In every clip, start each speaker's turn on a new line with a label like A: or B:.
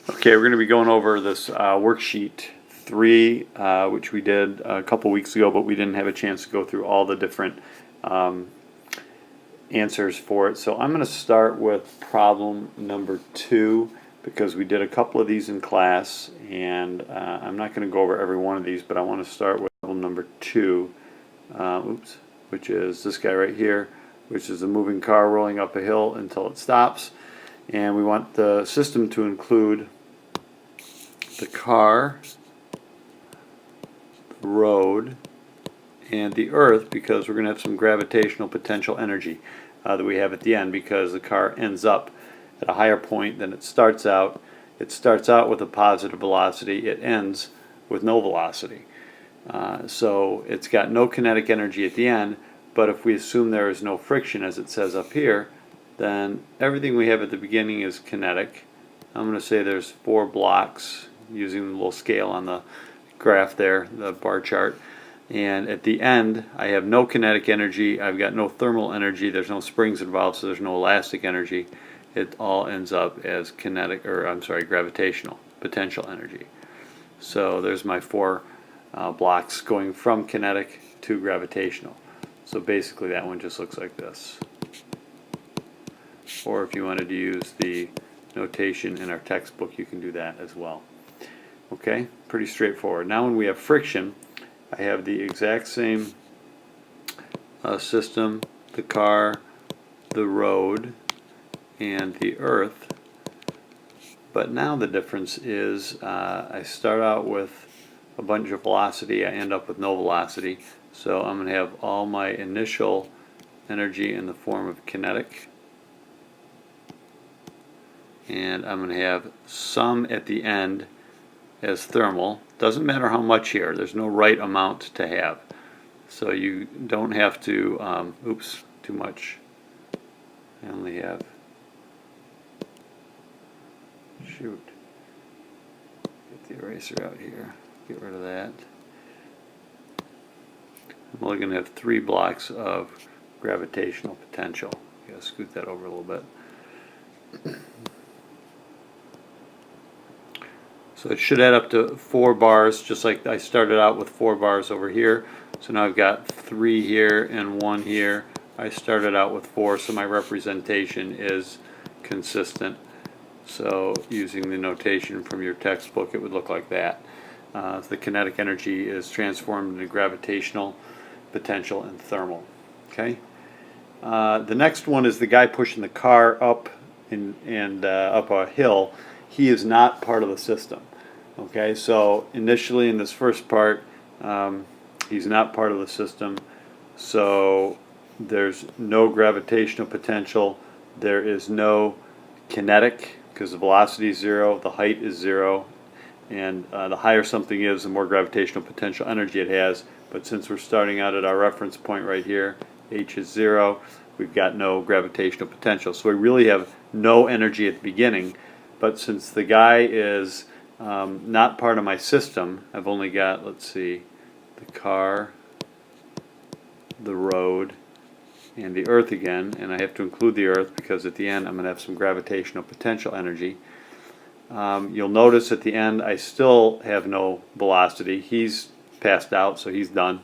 A: Okay, we're going to be going over this worksheet 3, which we did a couple weeks ago, but we didn't have a chance to go through all the different answers for it. So I'm going to start with problem number 2 because we did a couple of these in class, and I'm not going to go over every one of these, but I want to start with problem number 2, which is this guy right here, which is a moving car rolling up a hill until it stops. And we want the system to include the car, the road, and the earth, because we're going to have some gravitational potential energy that we have at the end, because the car ends up at a higher point than it starts out. It starts out with a positive velocity. It ends with no velocity. So it's got no kinetic energy at the end, but if we assume there is no friction, as it says up here, then everything we have at the beginning is kinetic. I'm going to say there's 4 blocks using the little scale on the graph there, the bar chart. And at the end, I have no kinetic energy. I've got no thermal energy. There's no springs involved, so there's no elastic energy. It all ends up as gravitational potential energy. So there's my 4 blocks going from kinetic to gravitational. So basically that one just looks like this. Or if you wanted to use the notation in our textbook, you can do that as well. Okay, pretty straightforward. Now when we have friction, I have the exact same system, the car, the road, and the earth. But now the difference is I start out with a bunch of velocity, I end up with no velocity. So I'm going to have all my initial energy in the form of kinetic, and I'm going to have some at the end as thermal. Doesn't matter how much here, there's no right amount to have. So you don't have to, too much. I only have, get the eraser out here, get rid of that. I'm only going to have 3 blocks of gravitational potential. Gotta scoot that over a little bit. So it should add up to 4 bars, just like I started out with 4 bars over here. So now I've got 3 here and 1 here. I started out with 4, so my representation is consistent. So using the notation from your textbook, it would look like that. The kinetic energy is transformed into gravitational, potential, and thermal. Okay. The next one is the guy pushing the car up up a hill. He is not part of the system. Okay, so initially in this first part, he's not part of the system, so there's no gravitational potential, there is no kinetic, because the velocity is 0, the height is 0, and the higher something is, the more gravitational potential energy it has. But since we're starting out at our reference point right here, h is 0, we've got no gravitational potential. So we really have no energy at the beginning. But since the guy is not part of my system, I've only got, let's see, the car, the road, and the earth again. And I have to include the earth because at the end I'm going to have some gravitational potential energy. You'll notice at the end I still have no velocity. He's passed out, so he's done.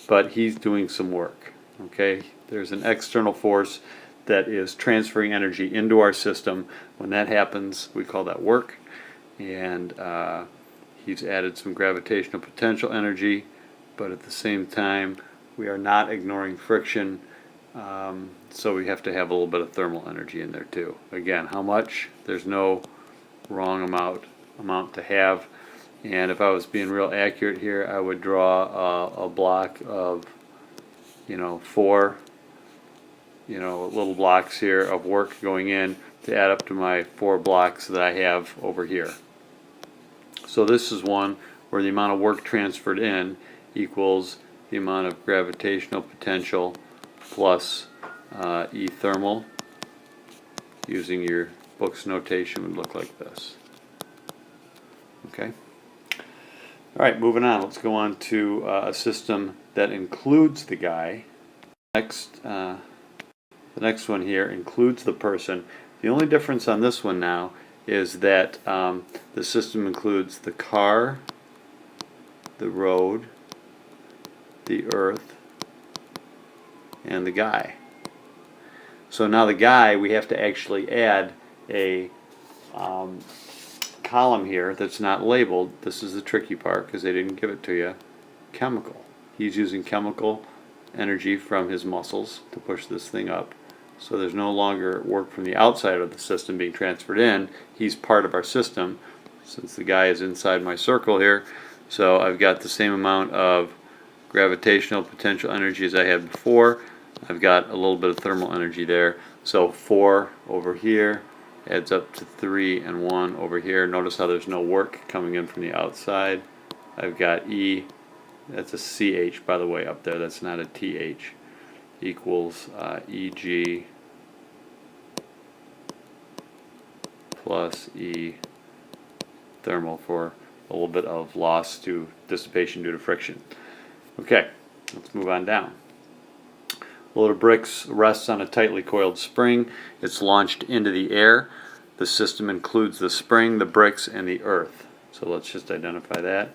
A: But he's doing some work. Okay, there's an external force that is transferring energy into our system. When that happens, we call that work. And he's added some gravitational potential energy, but at the same time we are not ignoring friction, so we have to have a little bit of thermal energy in there too. Again, how much? There's no wrong amount to have. And if I was being real accurate here, I would draw a block of 4 little blocks here of work going in to add up to my 4 blocks that I have over here. So this is one where the amount of work transferred in equals the amount of gravitational potential plus E thermal. Using your book's notation would look like this. Okay. All right, moving on. Let's go on to a system that includes the guy. The next one here includes the person. The only difference on this one now is that the system includes the car, the road, the earth, and the guy. So now the guy, we have to actually add a column here that's not labeled. This is the tricky part because they didn't give it to you. Chemical. He's using chemical energy from his muscles to push this thing up. So there's no longer work from the outside of the system being transferred in. He's part of our system since the guy is inside my circle here. So I've got the same amount of gravitational potential energy as I had before. I've got a little bit of thermal energy there. So 4 over here adds up to 3 and 1 over here. Notice how there's no work coming in from the outside. I've got E, that's a CH by the way up there, that's not a TH, equals EG plus E thermal for a little bit of loss to dissipation due to friction. Okay, let's move on down. A load of bricks rests on a tightly coiled spring. It's launched into the air. The system includes the spring, the bricks, and the earth. So let's just identify that.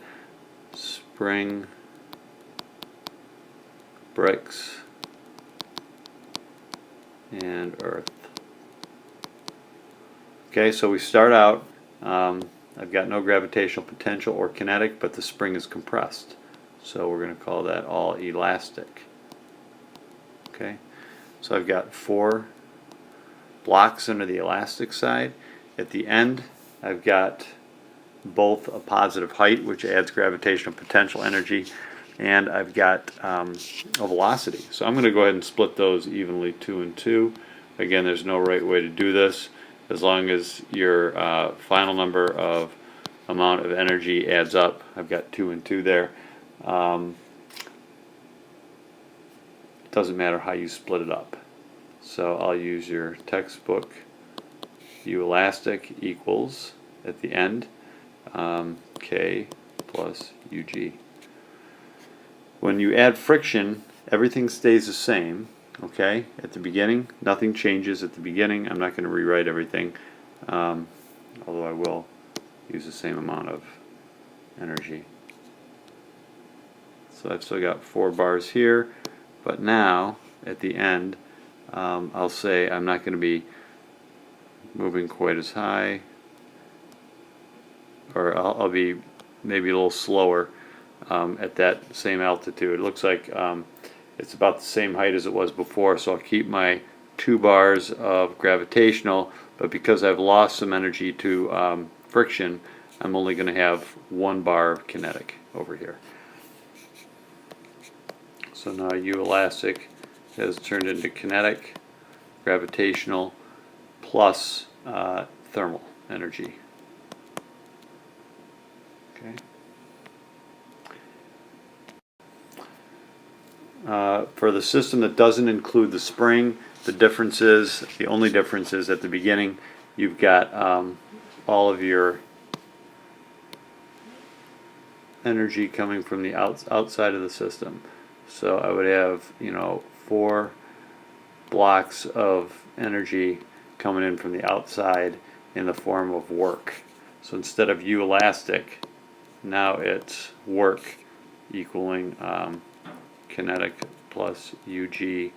A: Spring, bricks, and earth. Okay, so we start out, I've got no gravitational potential or kinetic, but the spring is compressed. So we're going to call that all elastic. Okay, so I've got 4 blocks under the elastic side. At the end, I've got both a positive height, which adds gravitational potential energy, and I've got a velocity. So I'm going to go ahead and split those evenly 2 and 2. Again, there's no right way to do this. As long as your final number of amount of energy adds up. I've got 2 and 2 there. Doesn't matter how you split it up. So I'll use your textbook. U elastic equals, at the end, K plus UG. When you add friction, everything stays the same. Okay, at the beginning, nothing changes at the beginning. I'm not going to rewrite everything, although I will use the same amount of energy. So I've still got 4 bars here, but now at the end I'll say I'm not going to be moving quite as high, or I'll be maybe a little slower at that same altitude. It looks like it's about the same height as it was before, so I'll keep my 2 bars of gravitational, but because I've lost some energy to friction, I'm only going to have 1 bar of kinetic over here. So now U elastic has turned into kinetic, gravitational, plus thermal energy. Okay. For the system that doesn't include the spring, the only difference is at the beginning you've got all of your energy coming from the outside of the system. So I would have, 4 blocks of energy coming in from the outside in the form of work. So instead of U elastic, now it's work equaling kinetic plus UG,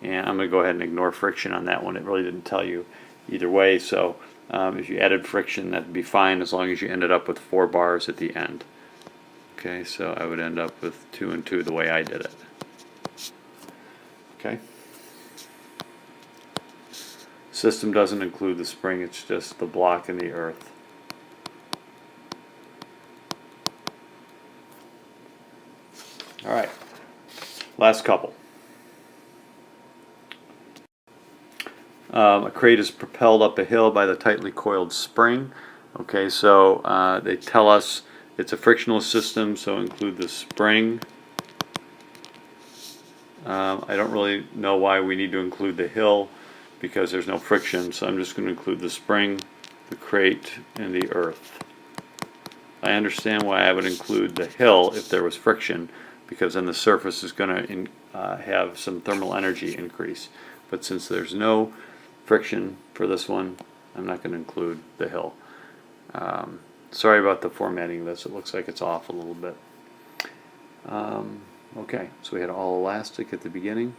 A: and I'm going to go ahead and ignore friction on that one. It really didn't tell you either way, so if you added friction, that'd be fine as long as you ended up with 4 bars at the end. Okay, so I would end up with 2 and 2 the way I did it. Okay. System doesn't include the spring, it's just the block and the earth. Alright, last couple. A crate is propelled up a hill by the tightly coiled spring. Okay, so they tell us it's a frictional system, so include the spring. I don't really know why we need to include the hill because there's no friction, so I'm just going to include the spring, the crate, and the earth. I understand why I would include the hill if there was friction, because then the surface is going to have some thermal energy increase. But since there's no friction for this one, I'm not going to include the hill. Sorry about the formatting of this. It looks like it's off a little bit. Okay, so we had all elastic at the beginning.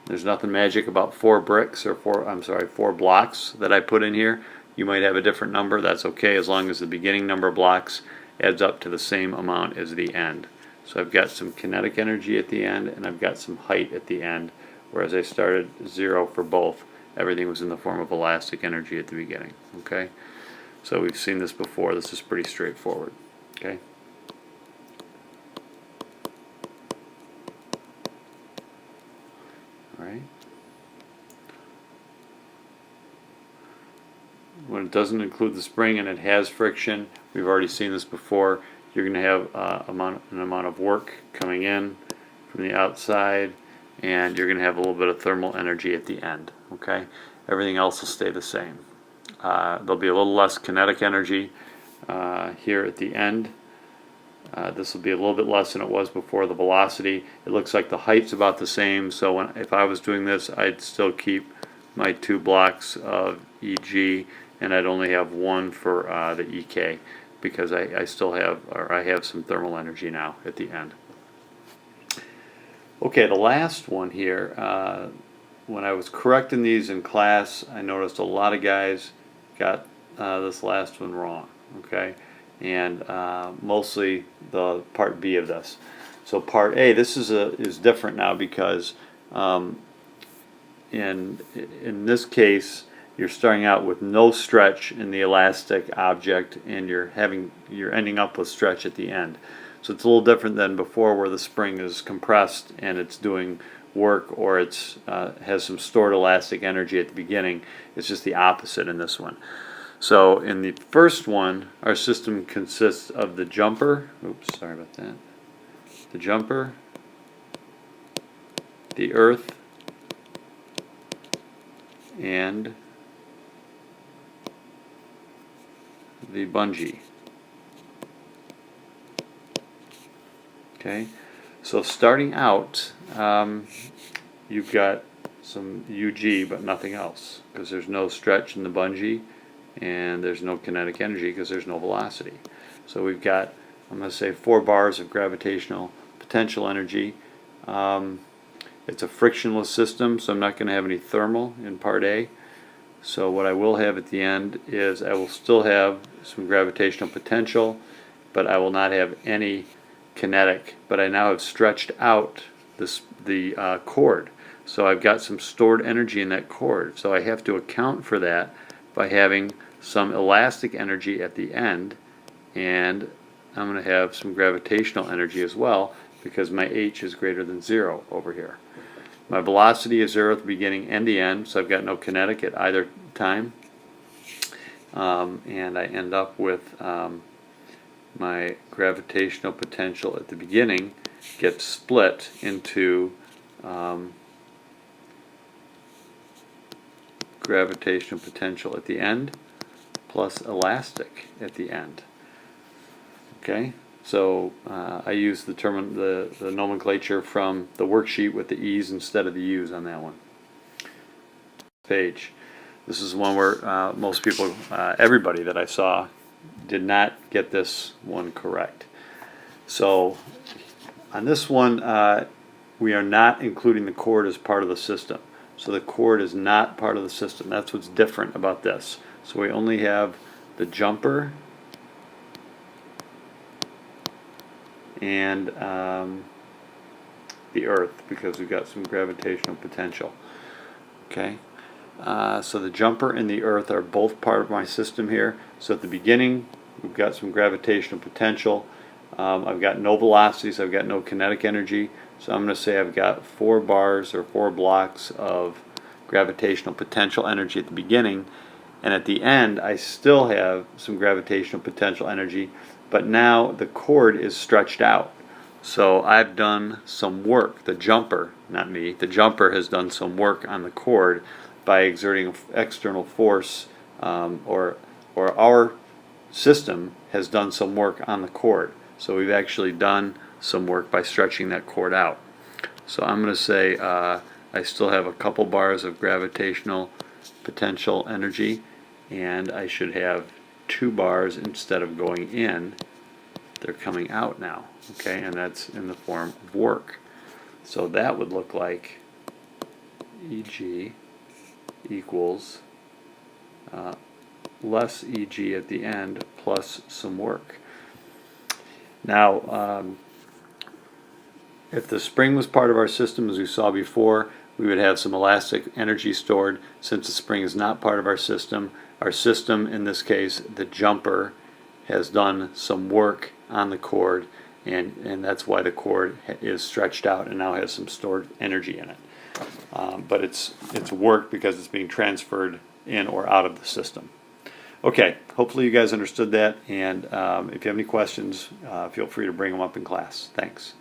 A: There's nothing magic about 4 bricks or 4 blocks that I put in here. You might have a different number. That's okay as long as the beginning number of blocks adds up to the same amount as the end. So I've got some kinetic energy at the end and I've got some height at the end, whereas I started 0 for both. Everything was in the form of elastic energy at the beginning. Okay, so we've seen this before. This is pretty straightforward. Okay. All right. When it doesn't include the spring and it has friction, we've already seen this before, you're going to have an amount of work coming in from the outside, and you're going to have a little bit of thermal energy at the end. Okay, everything else will stay the same. There'll be a little less kinetic energy here at the end. This will be a little bit less than it was before. The velocity, it looks like the height's about the same, so if I was doing this, I'd still keep my 2 blocks of EG, and I'd only have 1 for the EK, because I still have, or I have some thermal energy now at the end. Okay, the last one here, when I was correcting these in class, I noticed a lot of guys got this last one wrong, okay? And mostly the part B of this. So part A, this is different now because in this case you're starting out with no stretch in the elastic object, and you're ending up with stretch at the end. So it's a little different than before, where the spring is compressed and it's doing work, or it's has some stored elastic energy at the beginning. It's just the opposite in this one. So in the first one, our system consists of the jumper. Oops, sorry about that. The jumper, the earth, and the bungee. Okay, so starting out, you've got some UG but nothing else, because there's no stretch in the bungee and there's no kinetic energy because there's no velocity. So we've got, I'm going to say, 4 bars of gravitational potential energy. It's a frictionless system, so I'm not going to have any thermal in part A. So what I will have at the end is I will still have some gravitational potential, but I will not have any kinetic. But I now have stretched out the cord. So I've got some stored energy in that cord. So I have to account for that by having some elastic energy at the end, and I'm going to have some gravitational energy as well, because my H is greater than 0 over here. My velocity is 0 at the beginning and the end, so I've got no kinetic at either time. And I end up with my gravitational potential at the beginning gets split into gravitational potential at the end plus elastic at the end. Okay, so I use the nomenclature from the worksheet with the E's instead of the U's on that one page. This is one where most people, everybody that I saw, did not get this one correct. So on this one, we are not including the cord as part of the system. So the cord is not part of the system. That's what's different about this. So we only have the jumper and the earth, because we've got some gravitational potential. Okay, so the jumper and the earth are both part of my system here. So at the beginning, we've got some gravitational potential. I've got no velocities, I've got no kinetic energy. So I'm going to say I've got 4 bars or 4 blocks of gravitational potential energy at the beginning, and at the end I still have some gravitational potential energy, but now the cord is stretched out. So I've done some work. The jumper, not me, the jumper has done some work on the cord by exerting external force, or our system has done some work on the cord. So we've actually done some work by stretching that cord out. So I'm going to say I still have a couple bars of gravitational potential energy, and I should have 2 bars instead of going in. They're coming out now, okay, and that's in the form of work. So that would look like EG equals less EG at the end plus some work. Now, if the spring was part of our system, as we saw before, we would have some elastic energy stored. Since the spring is not part of our system, in this case, the jumper, has done some work on the cord, and that's why the cord is stretched out and now has some stored energy in it. But it's work because it's being transferred in or out of the system. Okay, hopefully you guys understood that, and if you have any questions, feel free to bring them up in class. Thanks.